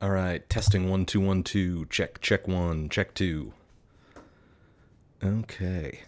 All right, testing 1 2 1 2. Check, check one, check two. Okay.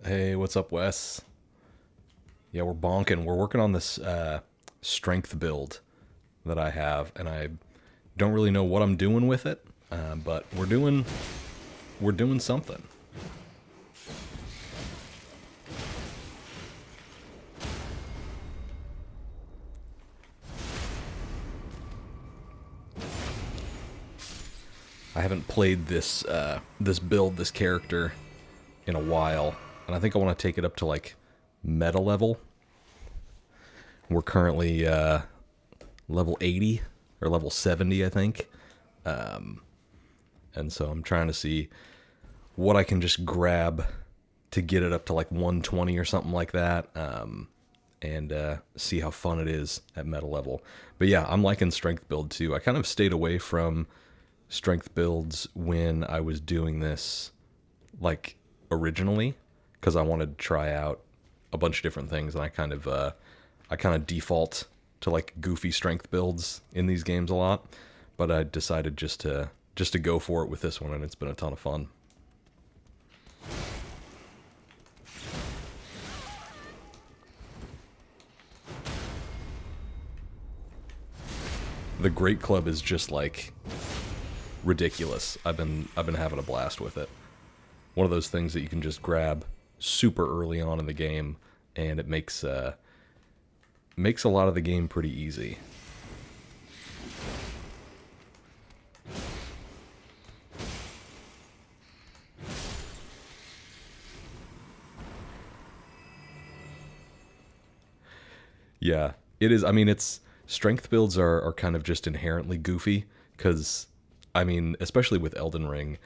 Hey, what's up, Wes? Yeah, we're bonking. We're working on this strength build that I have, and I don't really know what I'm doing with it, but we're doing something. I haven't played this build, this character, in a while, and I think I want to take it up to like meta level. We're currently level 80 or level 70, I think. And so I'm trying to see what I can just grab to get it up to like 120 or something like that, and see how fun it is at meta level. But yeah, I'm liking strength build too. I kind of stayed away from strength builds when I was doing this like originally because I wanted to try out a bunch of different things, and I kind of default to like goofy strength builds in these games a lot. But I decided just to go for it with this one, and it's been a ton of fun. The Great Club is just like ridiculous. I've been having a blast with it. One of those things that you can just grab super early on in the game, and it makes a lot of the game pretty easy. Yeah, it is. I mean, it's strength builds are kind of just inherently goofy because, I mean, especially with Elden Ring,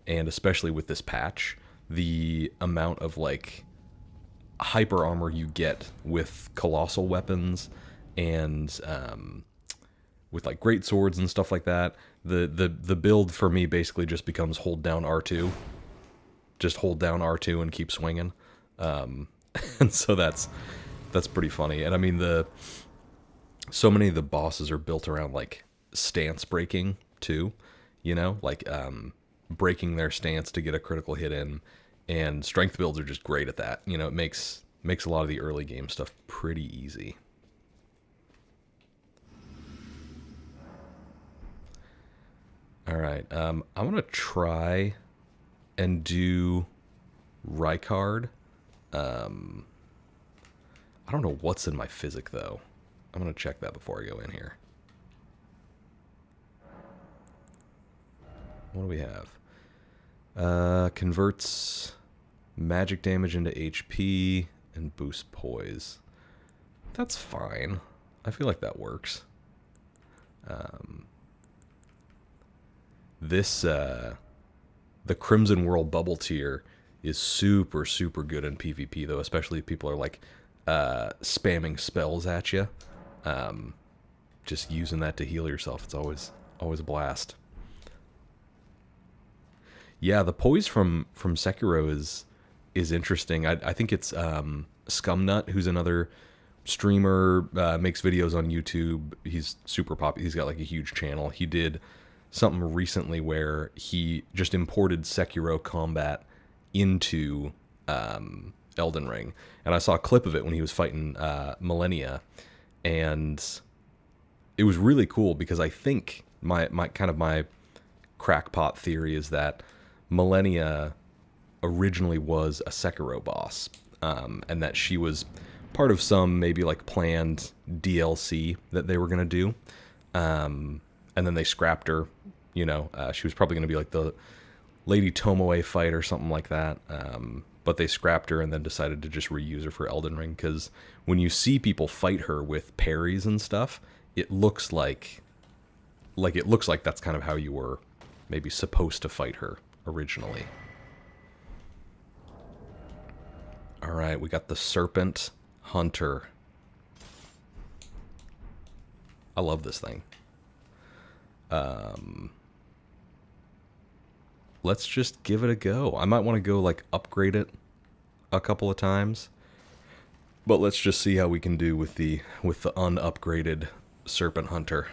and especially with this patch, the amount of like hyper armor you get with colossal weapons and with like great swords and stuff like that. The build for me basically just becomes hold down R2, just hold down R2 and keep swinging. And so that's pretty funny. And I mean, the so many of the bosses are built around like stance breaking too, like breaking their stance to get a critical hit in, and strength builds are just great at that. It makes a lot of the early game stuff pretty easy. All right, I'm gonna try and do Rykard. I don't know what's in my physic though. I'm gonna check that before I go in here. What do we have? Converts magic damage into HP and boosts poise. That's fine. I feel like that works. This the Crimson World bubble tier is super super good in PvP though, especially if people are like spamming spells at you. Just using that to heal yourself. It's always a blast. Yeah, the poise from Sekiro is interesting. I think it's Scumnut, who's another streamer, makes videos on YouTube. He's super popular. He's got like a huge channel. He did something recently where he just imported Sekiro combat into Elden Ring, and I saw a clip of it when he was fighting Millennia, and it was really cool because I think my crackpot theory is that Millennia originally was a Sekiro boss, and that she was part of some maybe like planned DLC that they were gonna do, and then they scrapped her. She was probably gonna be like the Lady Tomoe fight or something like that, but they scrapped her and then decided to just reuse her for Elden Ring, because when you see people fight her with parries and stuff, it looks like that's kind of how you were maybe supposed to fight her originally. All right, we got the Serpent Hunter. I love this thing. Let's just give it a go. I might want to go like upgrade it a couple of times, but let's just see how we can do with the unupgraded Serpent Hunter.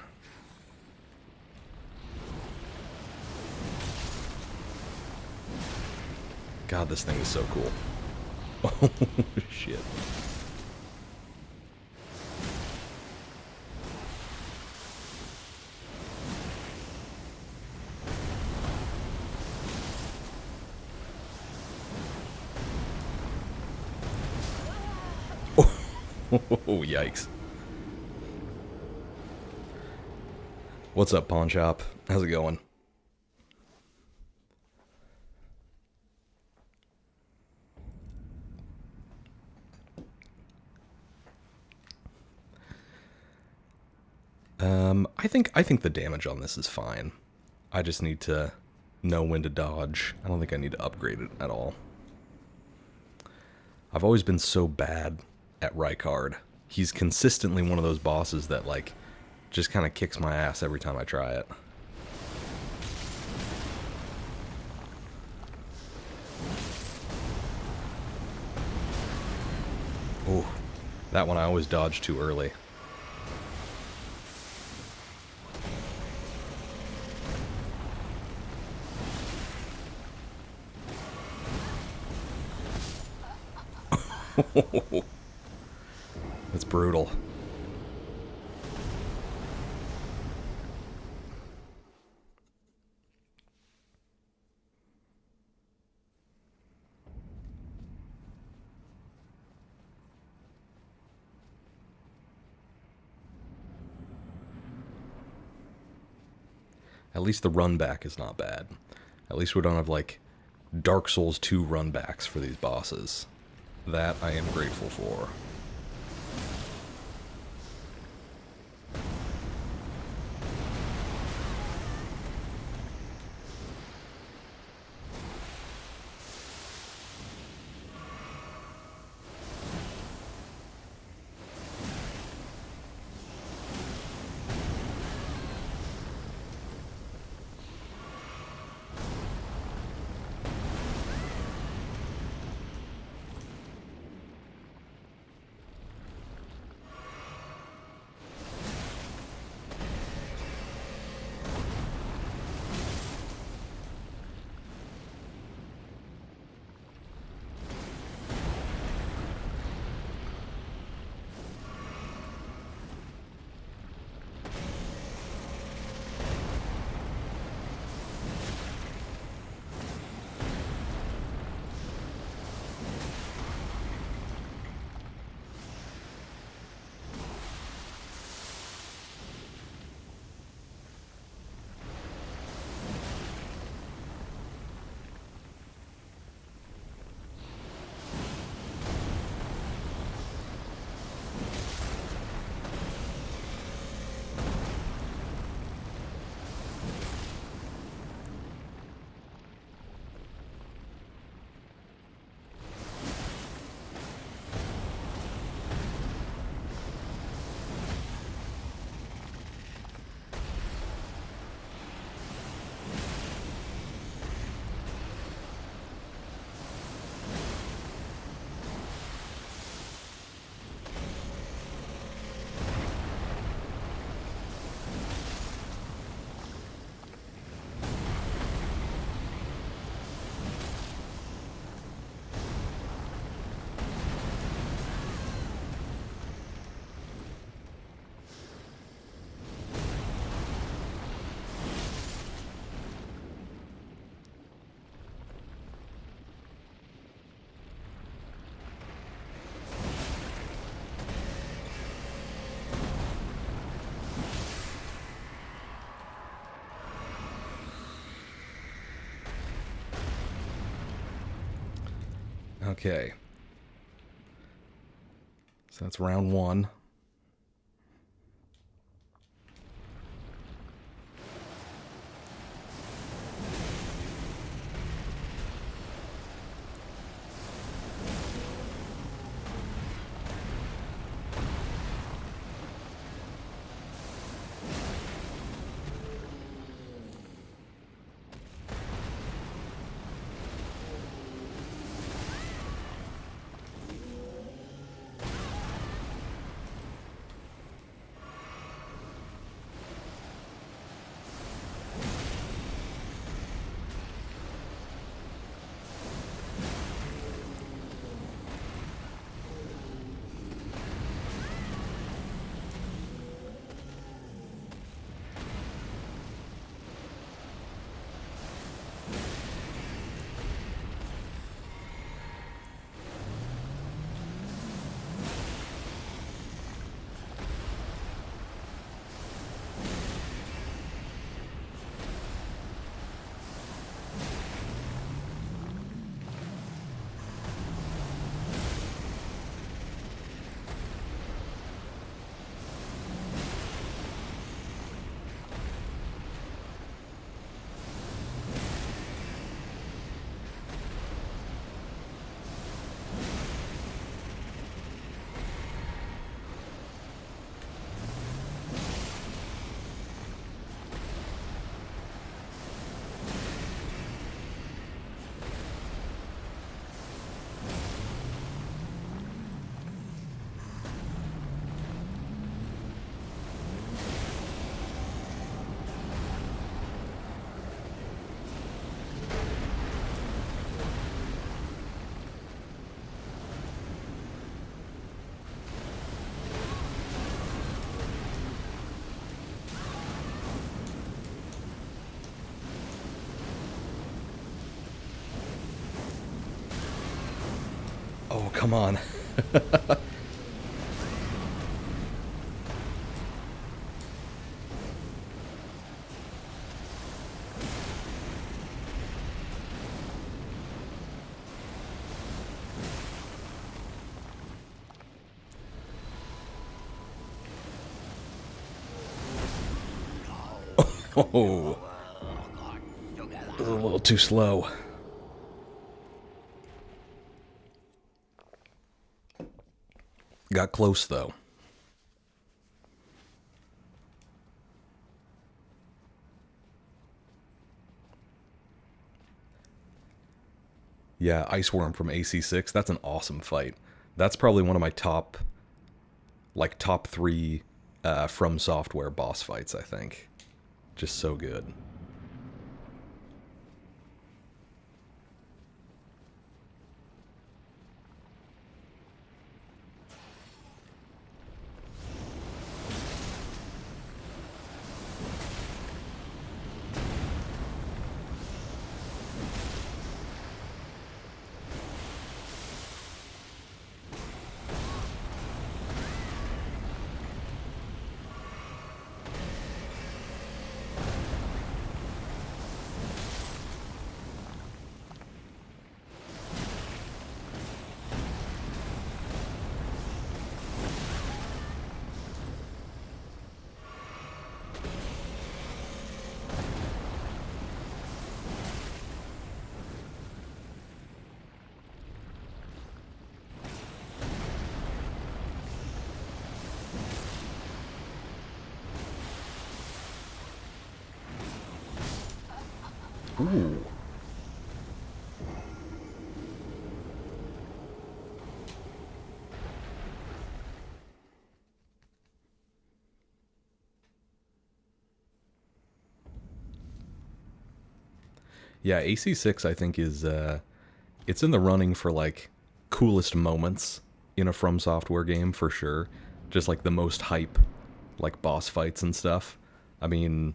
God, this thing is so cool. Oh, shit. Oh, yikes. What's up, Pawn Shop? How's it going? I think the damage on this is fine. I just need to know when to dodge. I don't think I need to upgrade it at all. I've always been so bad at Rykard. He's consistently one of those bosses that, like, just kind of kicks my ass every time I try it. Oh, that one I always dodge too early. That's brutal. At least the run back is not bad. At least we don't have, like, Dark Souls 2 run backs for these bosses. That I am grateful for. Okay. So that's round one. come on. Oh, a little too slow. Got close, though. Yeah, Iceworm from AC6. That's an awesome fight. That's probably one of my top three From Software boss fights, I think. Just so good. Ooh. Yeah, AC6 I think is it's in the running for like coolest moments in a From Software game for sure. Just like the most hype like boss fights and stuff. I mean,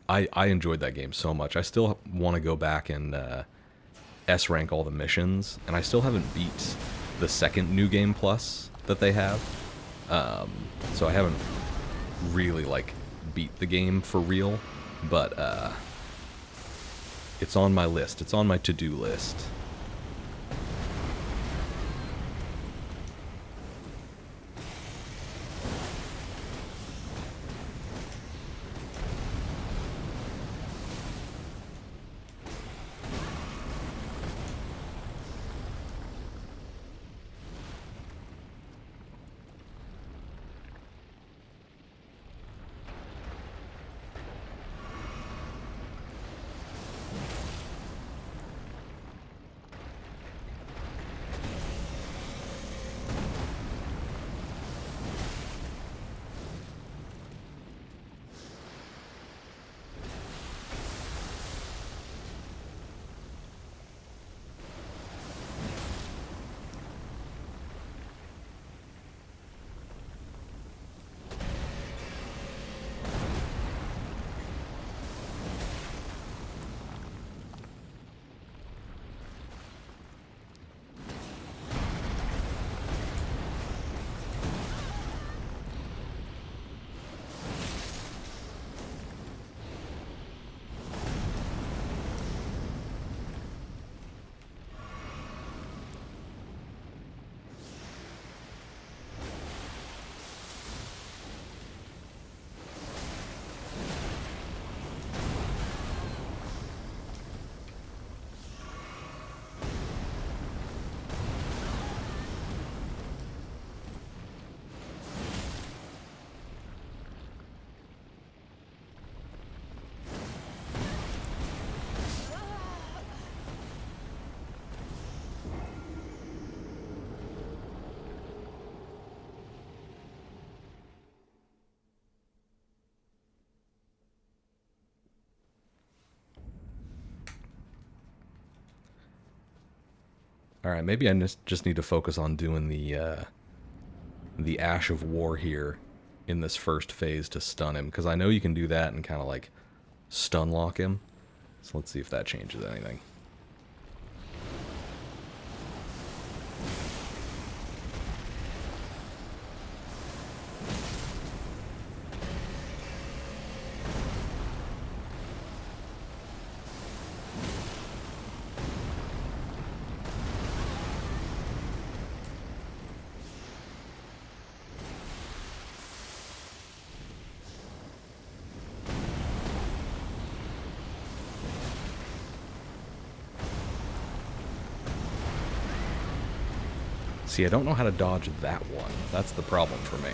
I enjoyed that game so much. I still want to go back and S rank all the missions, and I still haven't beat the second New Game Plus that they have. So I haven't really like beat the game for real, but it's on my list. It's on my to-do list. All right, maybe I just need to focus on doing the Ash of War here in this first phase to stun him, because I know you can do that and kind of like stun lock him. So let's see if that changes anything. See, I don't know how to dodge that one. That's the problem for me.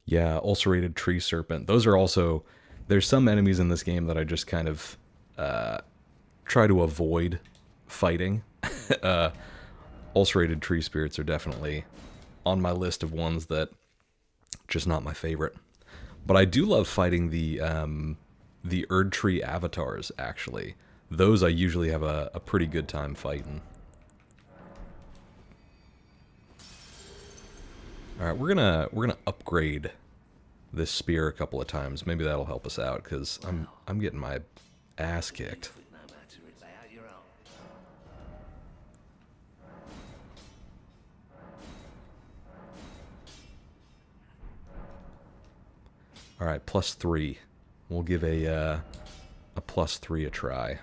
Yeah, ulcerated tree serpent. Those are also, there's some enemies in this game that I just kind of try to avoid fighting. Ulcerated tree spirits are definitely on my list of ones that just not my favorite. But I do love fighting the Erd Tree avatars. Actually, those I usually have a pretty good time fighting. All right, we're gonna upgrade this spear a couple of times. Maybe that'll help us out because I'm getting my ass kicked. All right, +3. We'll give a +3 a try.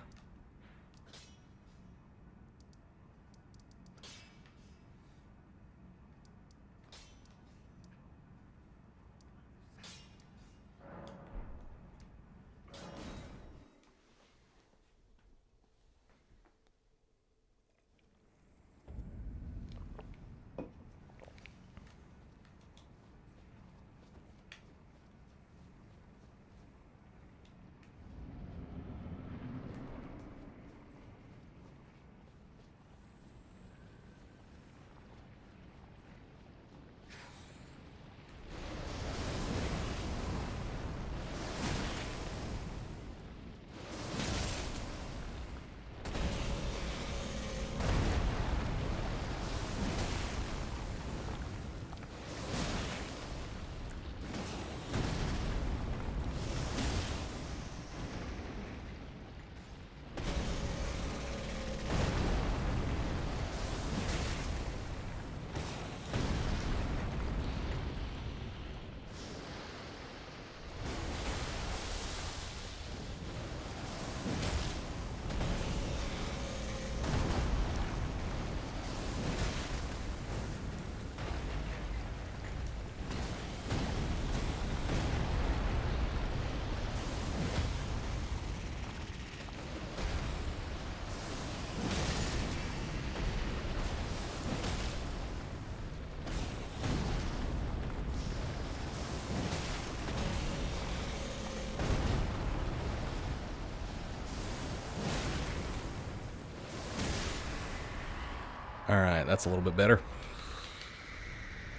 All right, that's a little bit better.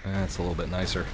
That's a little bit nicer.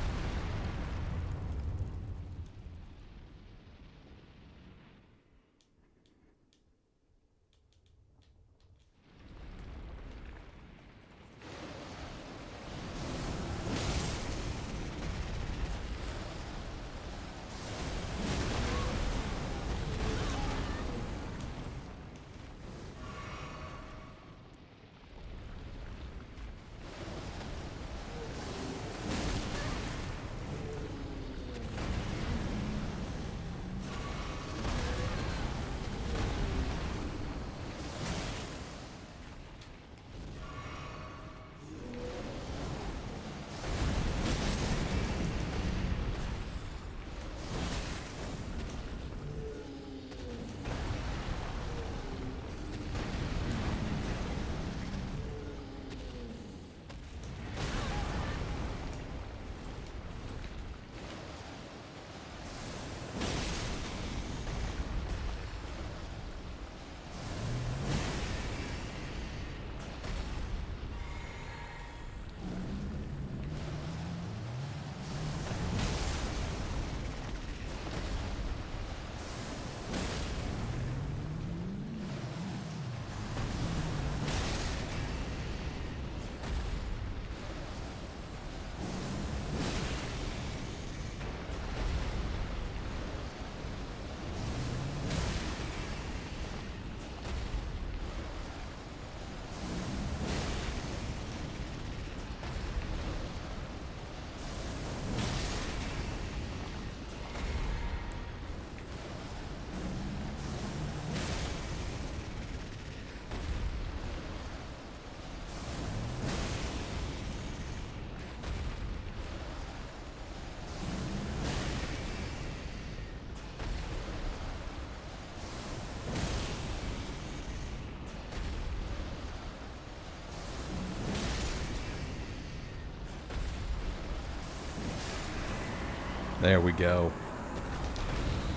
There we go.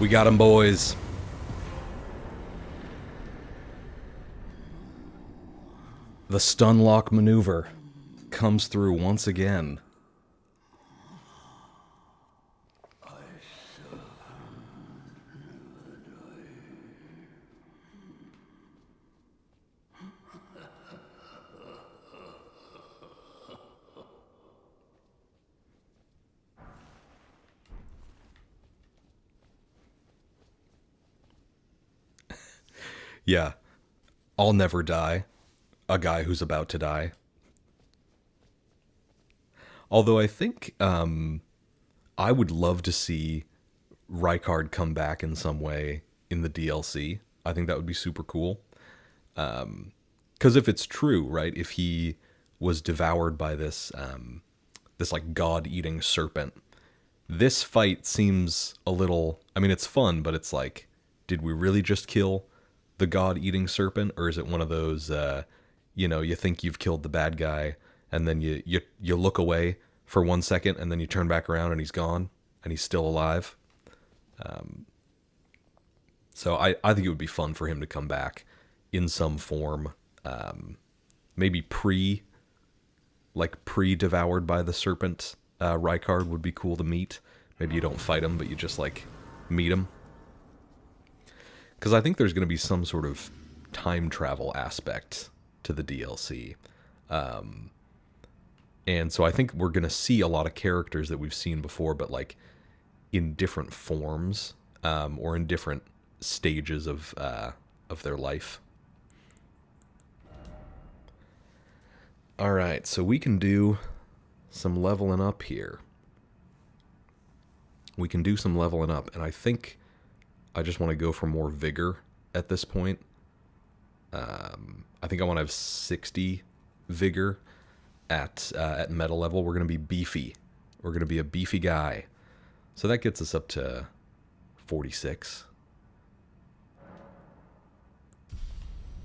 We got 'em, boys. The stun lock maneuver comes through once again. Yeah. I'll never die. A guy who's about to die. Although I think I would love to see Rykard come back in some way in the DLC. I think that would be super cool. Because if it's true, right? If he was devoured by this like god-eating serpent, this fight seems a little. I mean, it's fun, but it's like, did we really just kill the god-eating serpent, or is it one of those? You think you've killed the bad guy, and then you look away for 1 second, and then you turn back around, and he's gone, and he's still alive. So I think it would be fun for him to come back in some form. Maybe pre-devoured by the serpent. Rykard would be cool to meet. Maybe you don't fight him, but you just like meet him. Because I think there's going to be some sort of time travel aspect to the DLC. And so I think we're going to see a lot of characters that we've seen before, but like in different forms, or in different stages of their life. All right, so we can do some leveling up here. We can do some leveling up, and I think I just want to go for more vigor at this point. I think I want to have 60 vigor at meta level. We're going to be beefy. We're going to be a beefy guy. So that gets us up to 46.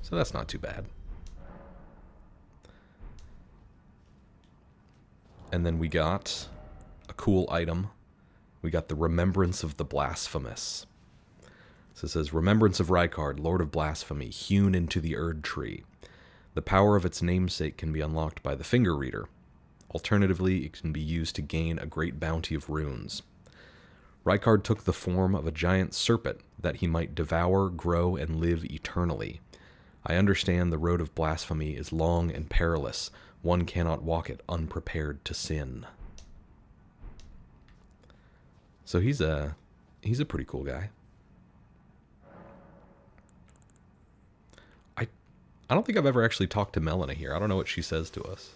So that's not too bad. And then we got a cool item. We got the Remembrance of the Blasphemous. So it says, Remembrance of Rykard, Lord of Blasphemy, hewn into the Erd Tree. The power of its namesake can be unlocked by the Finger Reader. Alternatively, it can be used to gain a great bounty of runes. Rykard took the form of a giant serpent that he might devour, grow, and live eternally. I understand the road of blasphemy is long and perilous. One cannot walk it unprepared to sin. So he's a pretty cool guy. I don't think I've ever actually talked to Melina here. I don't know what she says to us.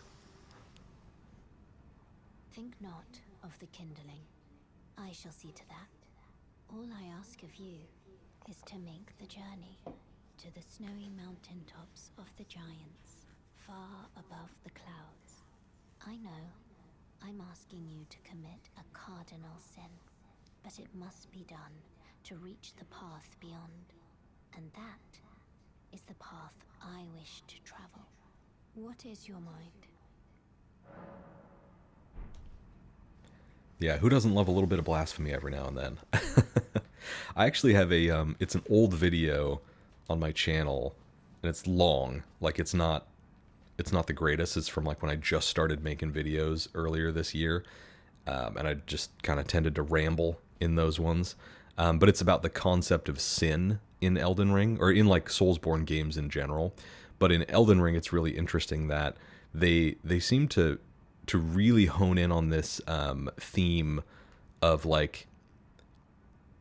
Think not of the kindling. I shall see to that. All I ask of you is to make the journey to the snowy mountain tops of the giants, far above the clouds. I know I'm asking you to commit a cardinal sin, but it must be done to reach the path beyond, and that is the path I wish to travel. What is your mind? Yeah, who doesn't love a little bit of blasphemy every now and then? I actually have it's an old video on my channel, and it's long. Like, it's not the greatest. It's from like when I just started making videos earlier this year, and I just kind of tended to ramble in those ones. But it's about the concept of sin in Elden Ring, or in like Soulsborne games in general. But in Elden Ring, it's really interesting that they seem to really hone in on this theme of like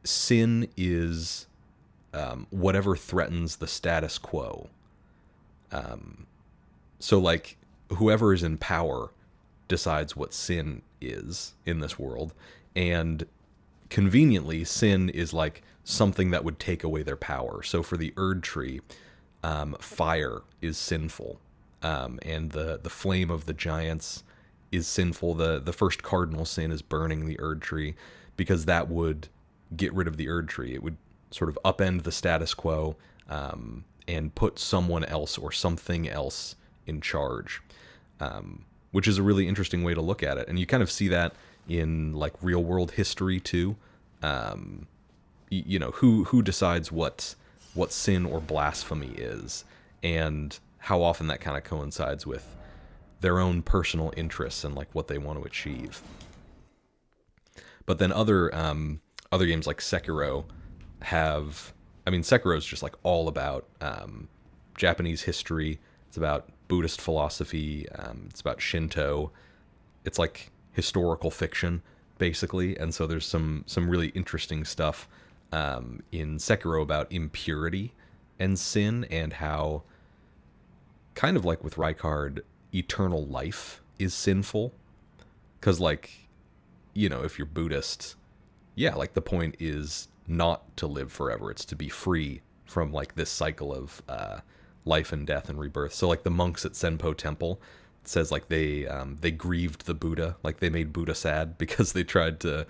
sin is whatever threatens the status quo. So like whoever is in power decides what sin is in this world, and conveniently sin is like something that would take away their power. So for the Erd Tree, fire is sinful, and the flame of the giants is sinful. The first cardinal sin is burning the Erd Tree, because that would get rid of the Erd Tree. It would sort of upend the status quo, and put someone else or something else in charge, which is a really interesting way to look at it. And you kind of see that in like real world history too. You know, who decides what sin or blasphemy is, and how often that kind of coincides with their own personal interests and like what they want to achieve. But then other games like Sekiro have, I mean, Sekiro is just like all about Japanese history. It's about Buddhist philosophy. It's about Shinto. It's like historical fiction basically, and so there's some really interesting stuff in Sekiro about impurity and sin, and how, kind of like with Rykard, eternal life is sinful. Because, like, you know, if you're Buddhist, yeah, like the point is not to live forever. It's to be free from like this cycle of life and death and rebirth. So like the monks at Senpo Temple, it says like they grieved the Buddha, like they made Buddha sad because they tried to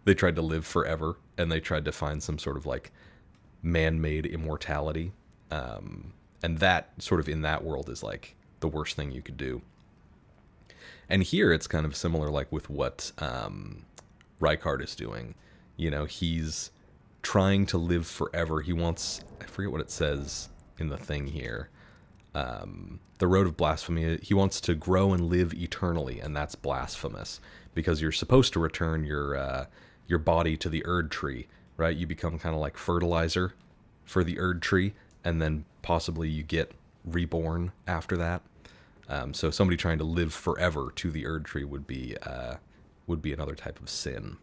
live forever, and they tried to find some sort of like man-made immortality. And that sort of in that world is like the worst thing you could do. And here it's kind of similar, like with what Rykard is doing. You know, he's trying to live forever. He wants, I forget what it says in the thing here. The road of blasphemy, he wants to grow and live eternally, and that's blasphemous because you're supposed to return your body to the Erd tree, right? You become kind of like fertilizer for the Erd tree, and then possibly you get reborn after that. So somebody trying to live forever to the Erd tree would be another type of sin.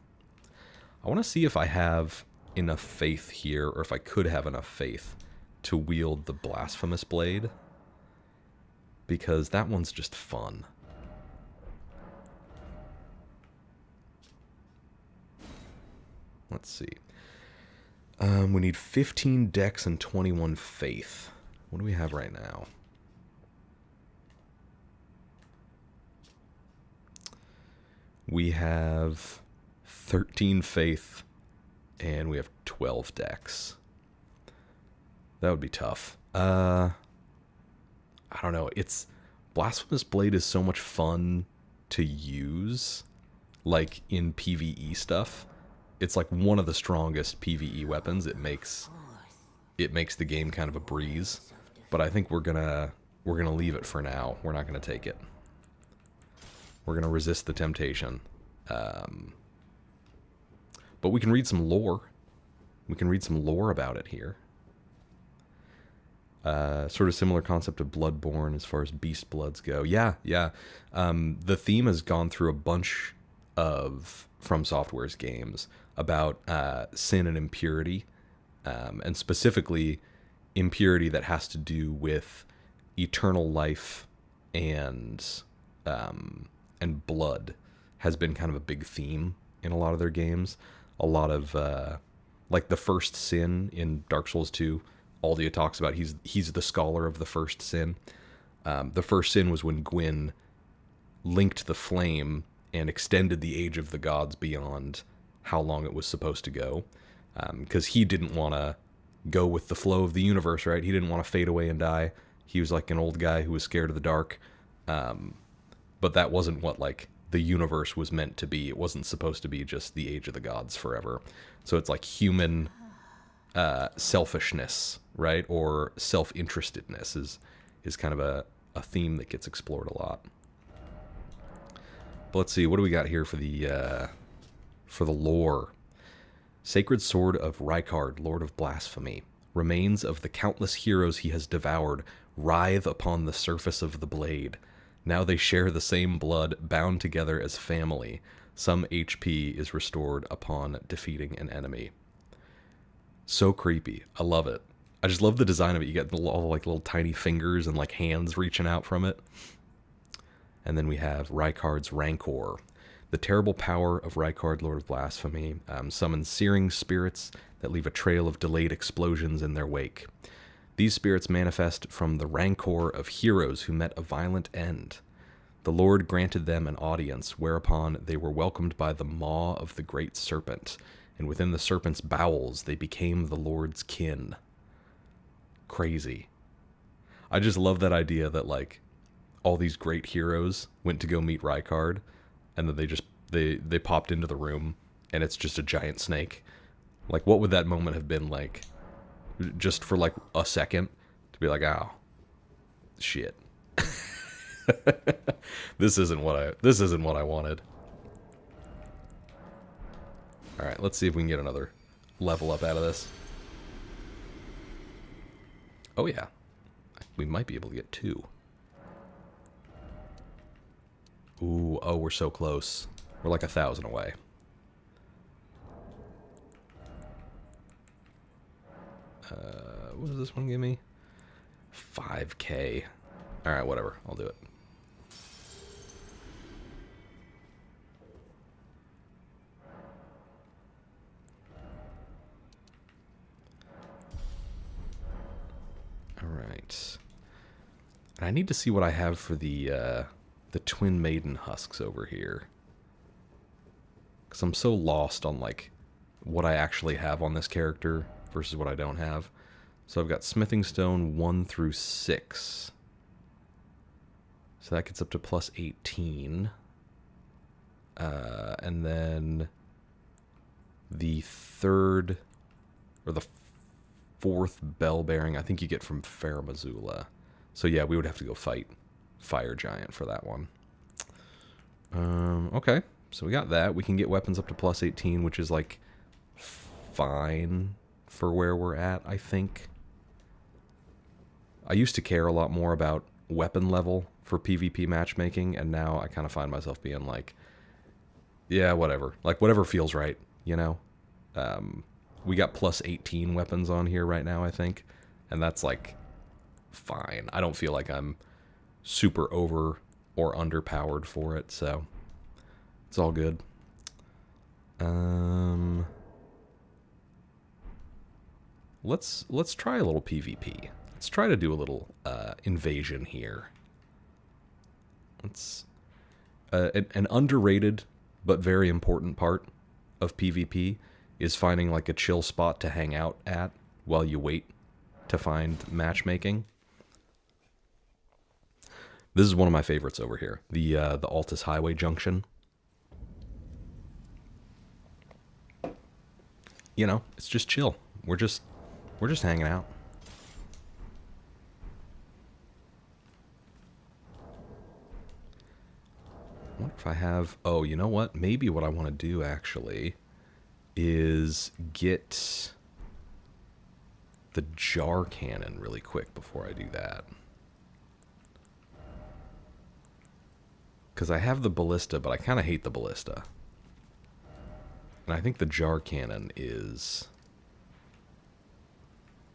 I want to see if I have enough faith here, or if I could have enough faith to wield the blasphemous blade, because that one's just fun. Let's see. We need 15 dex and 21 faith. What do we have right now? We have 13 faith, and we have 12 dex. That would be tough. I don't know. It's Blasphemous Blade is so much fun to use, like in PvE stuff. It's like one of the strongest PvE weapons. It makes the game kind of a breeze. But I think we're gonna leave it for now. We're not gonna take it. We're gonna resist the temptation. But we can read some lore. We can read some lore about it here. Sort of similar concept of Bloodborne as far as beast bloods go. Yeah. The theme has gone through a bunch of From Software's games about sin and impurity, and specifically impurity that has to do with eternal life and blood has been kind of a big theme in a lot of their games. A lot of like the first sin in Dark Souls 2, Aldia talks about he's the scholar of the first sin. The first sin was when Gwyn linked the flame and extended the age of the gods beyond how long it was supposed to go, because he didn't want to go with the flow of the universe, right? He didn't want to fade away and die. He was like an old guy who was scared of the dark, but that wasn't what like the universe was meant to be. It wasn't supposed to be just the age of the gods forever. So it's like human selfishness, right? Or self-interestedness is kind of a theme that gets explored a lot. But let's see, what do we got here for the lore? Sacred Sword of Rykard, Lord of Blasphemy. Remains of the countless heroes he has devoured writhe upon the surface of the blade. Now they share the same blood, bound together as family. Some HP is restored upon defeating an enemy. So creepy. I love it. I just love the design of it. You get all like little tiny fingers and like hands reaching out from it. And then we have Rykard's Rancor. The terrible power of Rykard, Lord of Blasphemy, summons searing spirits that leave a trail of delayed explosions in their wake. These spirits manifest from the rancor of heroes who met a violent end. The Lord granted them an audience, whereupon they were welcomed by the maw of the great serpent, and within the serpent's bowels they became the Lord's kin. Crazy. I just love that idea that, like, all these great heroes went to go meet Rykard, and then they popped into the room and it's just a giant snake. Like, what would that moment have been like? Just for like a second to be like, "Oh, shit, this isn't what I wanted." All right, let's see if we can get another level up out of this. Oh yeah, we might be able to get 2. Ooh, oh, we're so close. We're like 1,000 away. What does this one give me? 5K. All right, whatever. I'll do it. All right. And I need to see what I have for the Twin Maiden husks over here. Because I'm so lost on, like, what I actually have on this character versus what I don't have. So I've got Smithing Stone 1 through 6. So that gets up to plus 18. And then the third, or the fourth bell bearing, I think you get from Faramazula. So yeah, we would have to go fight Fire Giant for that one. Okay, so we got that. We can get weapons up to plus 18, which is like fine for where we're at, I think. I used to care a lot more about weapon level for PvP matchmaking, and now I kind of find myself being like, yeah, whatever. Like, whatever feels right, you know? We got plus 18 weapons on here right now, I think, and that's, like, fine. I don't feel like I'm super over or underpowered for it, so it's all good. Let's try a little PvP. Let's try to do a little invasion here. Let's an underrated but very important part of PvP is finding like a chill spot to hang out at while you wait to find matchmaking. This is one of my favorites over here, the Altus Highway Junction. You know, it's just chill. We're just hanging out. I wonder if I have... Oh, you know what? Maybe what I want to do, actually, is get the jar cannon really quick before I do that. Because I have the ballista, but I kind of hate the ballista. And I think the jar cannon is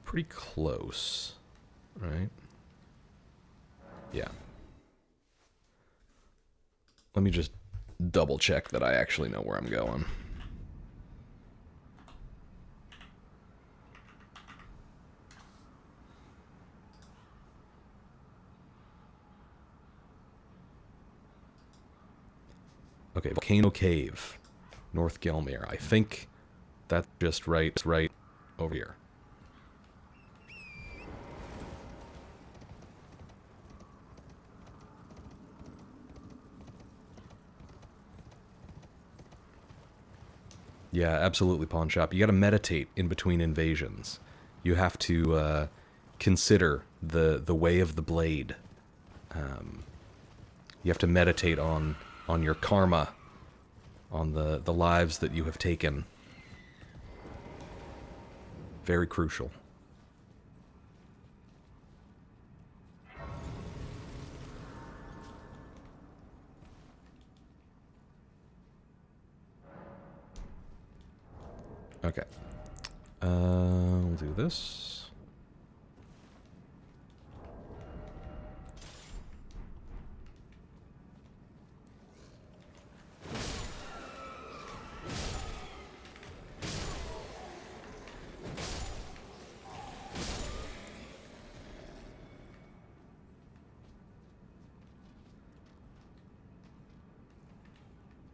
pretty close, right? Yeah. Let me just double check that I actually know where I'm going. Okay, Volcano Cave, North Gelmir. I think that's just right over here. Yeah, absolutely, Pawn Shop. You got to meditate in between invasions. You have to consider the way of the blade. You have to meditate on your karma, on the lives that you have taken. Very crucial. Okay. We'll do this.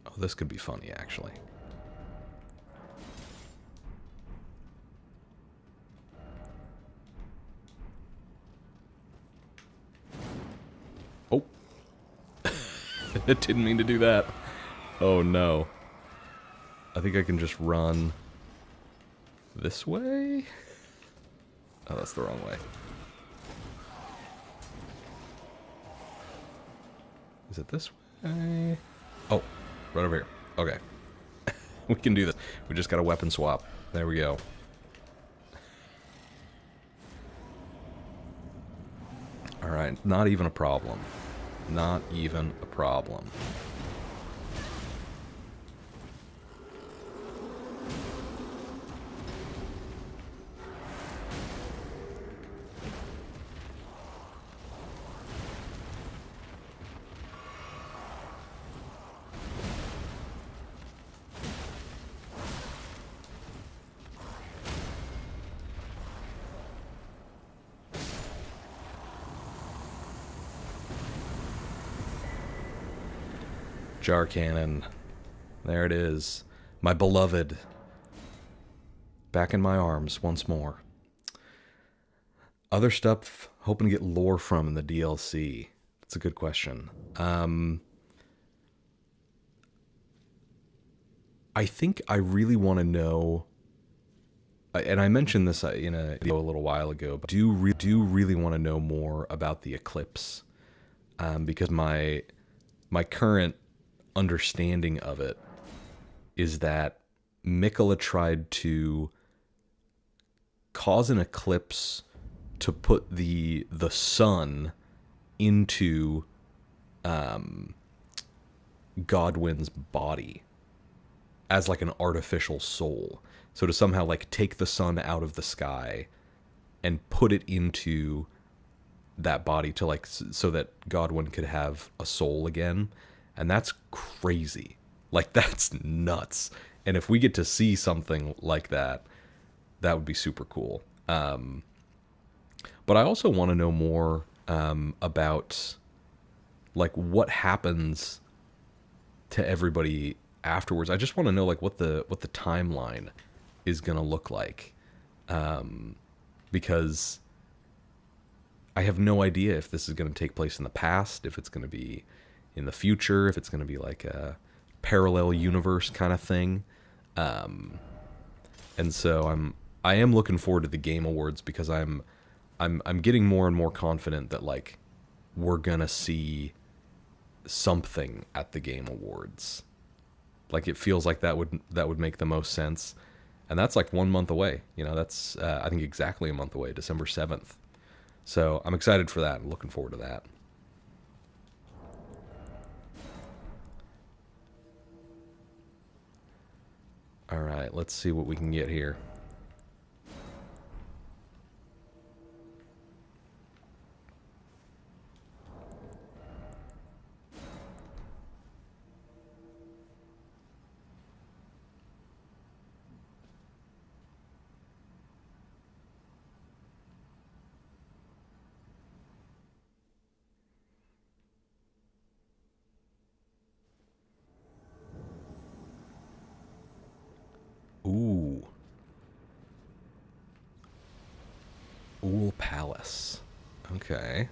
Oh, this could be funny, actually. Oh. Didn't mean to do that. Oh no. I think I can just run this way? Oh, that's the wrong way. Is it this way? Oh, right over here. Okay. We can do this. We just got a weapon swap. There we go. Alright, not even a problem. Not even a problem. Jar cannon. There it is. My beloved. Back in my arms once more. Other stuff hoping to get lore from in the DLC. That's a good question. I think I really want to know, and I mentioned this in a video a little while ago, but do really want to know more about the eclipse, because my current understanding of it is that Mikola tried to cause an eclipse to put the sun into Godwin's body as like an artificial soul. So to somehow like take the sun out of the sky and put it into that body to like so that Godwin could have a soul again. And that's crazy. Like that's nuts. And if we get to see something like that, that would be super cool. But I also want to know more about like what happens to everybody afterwards. I just want to know like what the timeline is gonna look like, because I have no idea if this is going to take place in the past, if it's going to be in the future, if it's going to be like a parallel universe kind of thing. And so I am looking forward to the Game Awards because I'm getting more and more confident that like we're gonna see something at the Game Awards. Like it feels like that would make the most sense, and that's like 1 month away. You know, that's I think exactly a month away, December 7th. So I'm excited for that and looking forward to that. All right, let's see what we can get here. Ooh. Ool Palace. Okay.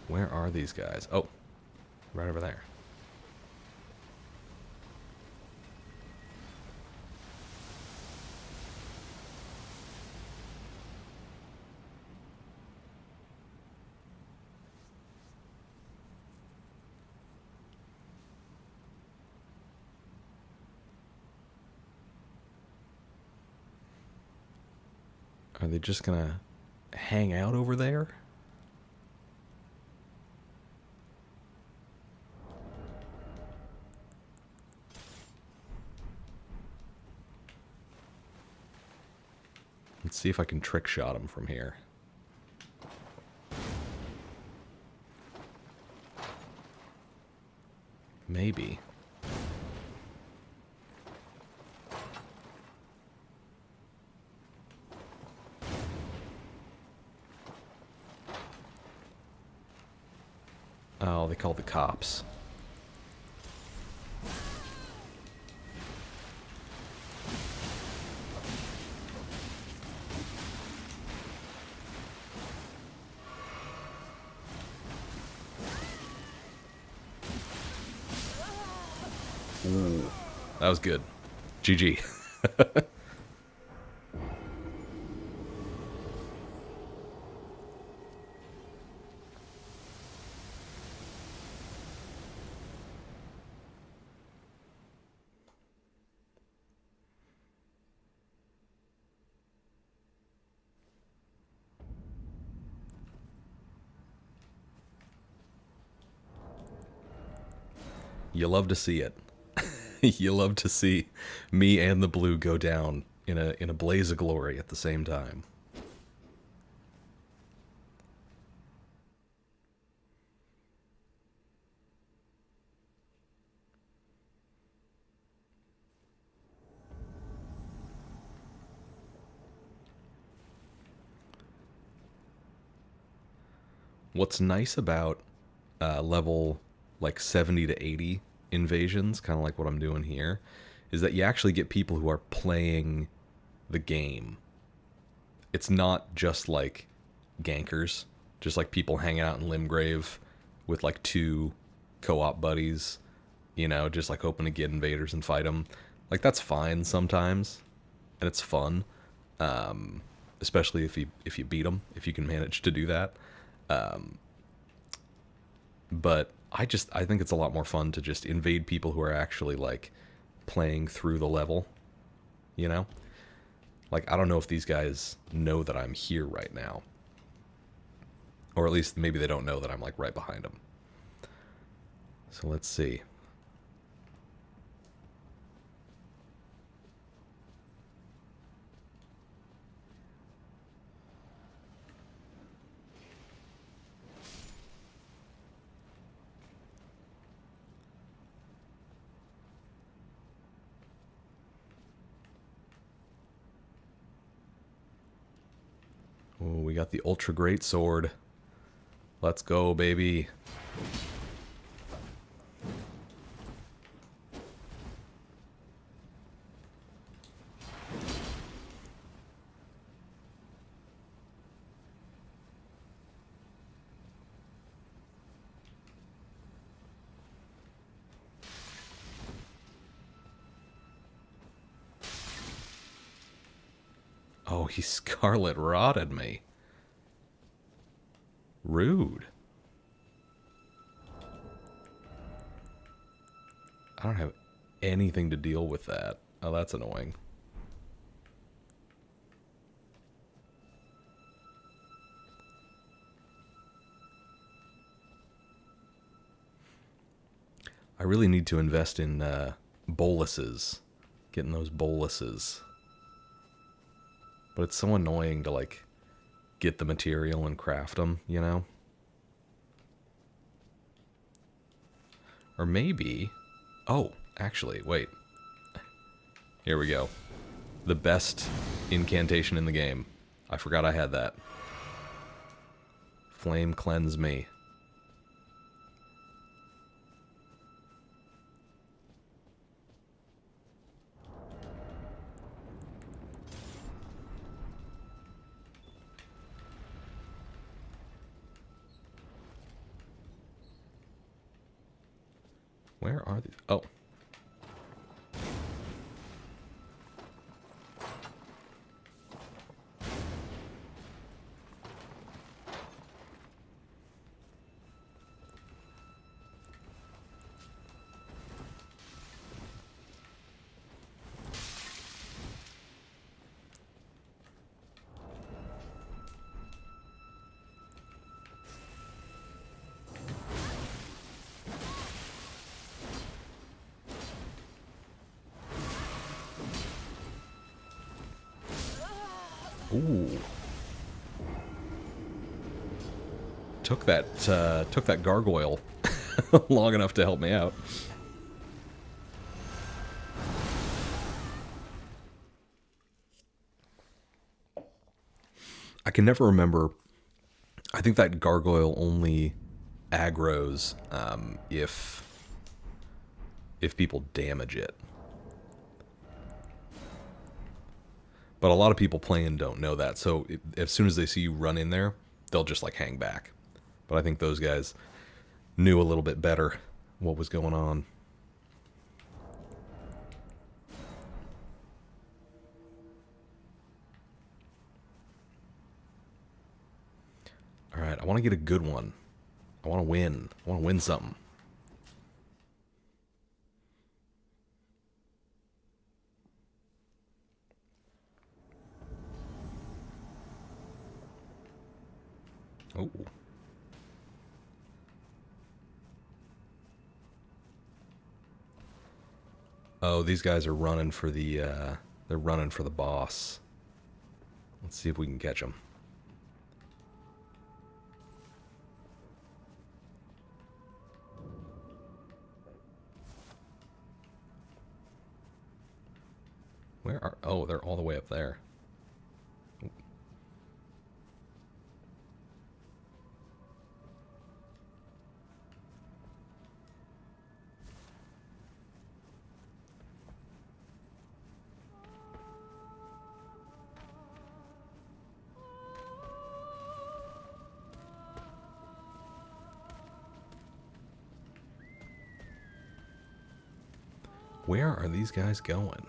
Where are these guys? Oh, right over there. Are they just gonna hang out over there? Let's see if I can trick shot them from here. Maybe. Oh, they called the cops. That was good. GG. You love to see it. You love to see me and the blue go down in a blaze of glory at the same time. What's nice about level like 70 to 80 invasions, kind of like what I'm doing here, is that you actually get people who are playing the game. It's not just like gankers, just like people hanging out in Limgrave with like two co-op buddies, you know, just like hoping to get invaders and fight them. Like that's fine sometimes, and it's fun, especially if you beat them, if you can manage to do that. But I think it's a lot more fun to just invade people who are actually like playing through the level, you know? Like I don't know if these guys know that I'm here right now. Or at least maybe they don't know that I'm like right behind them. So let's see. Oh, we got the Ultra Great Sword. Let's go, baby. Oh, he Scarlet Rotted me. Rude. I don't have anything to deal with that. Oh, that's annoying. I really need to invest in boluses. Getting those boluses. But it's so annoying to, like, get the material and craft them, you know? Or maybe... Oh, actually, wait. Here we go. The best incantation in the game. I forgot I had that. Flame cleanse me. Where are these? Oh. Ooh. Took that gargoyle long enough to help me out. I can never remember. I think that gargoyle only aggroes if people damage it. But a lot of people playing don't know that, so as soon as they see you run in there, they'll just like hang back. But I think those guys knew a little bit better what was going on. All right, I want to get a good one. I want to win. I want to win something. Oh. Oh, these guys are running for the, they're running for the boss. Let's see if we can catch them. Where are, oh, they're all the way up there. Where are these guys going?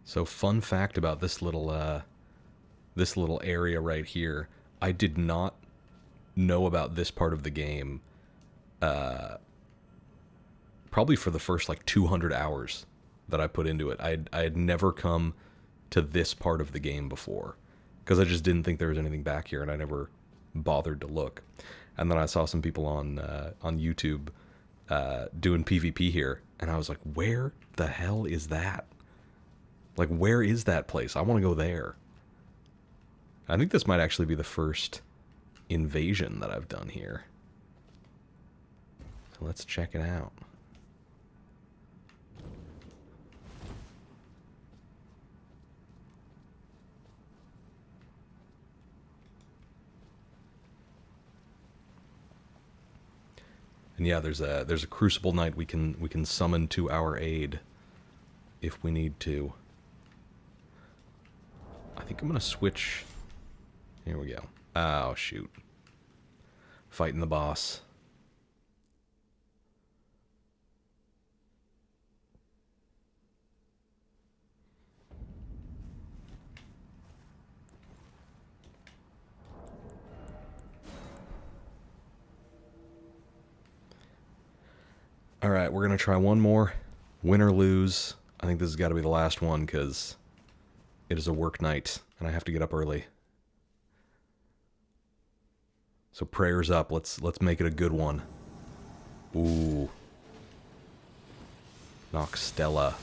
So fun fact about this little area right here, I did not know about this part of the game probably for the first like 200 hours that I put into it. I had never come to this part of the game before because I just didn't think there was anything back here, and I never bothered to look. And then I saw some people on YouTube doing PvP here, and I was like, where the hell is that? Like, where is that place? I want to go there. I think this might actually be the first invasion that I've done here. So let's check it out. And yeah, there's a Crucible Knight we can summon to our aid if we need to. I think I'm gonna switch. Here we go. Oh shoot. Fighting the boss. Alright, we're gonna try one more. Win or lose. I think this has got to be the last one because it is a work night and I have to get up early. So prayers up. Let's make it a good one. Ooh. Noxtella.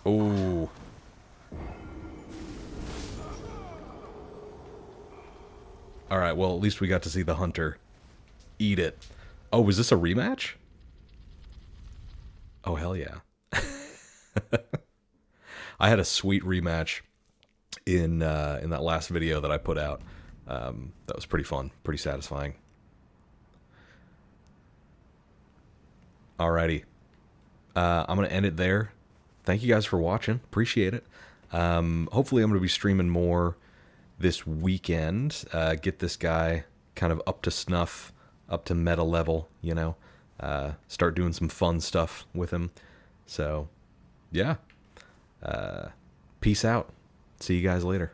Oh. All right, well, at least we got to see the hunter eat it. Oh, was this a rematch? Oh, hell yeah. I had a sweet rematch in that last video that I put out. That was pretty fun, pretty satisfying. Alrighty. I'm going to end it there. Thank you guys for watching. Appreciate it. Hopefully I'm going to be streaming more this weekend. Get this guy kind of up to snuff, up to meta level, you know. Start doing some fun stuff with him. So, yeah. Peace out. See you guys later.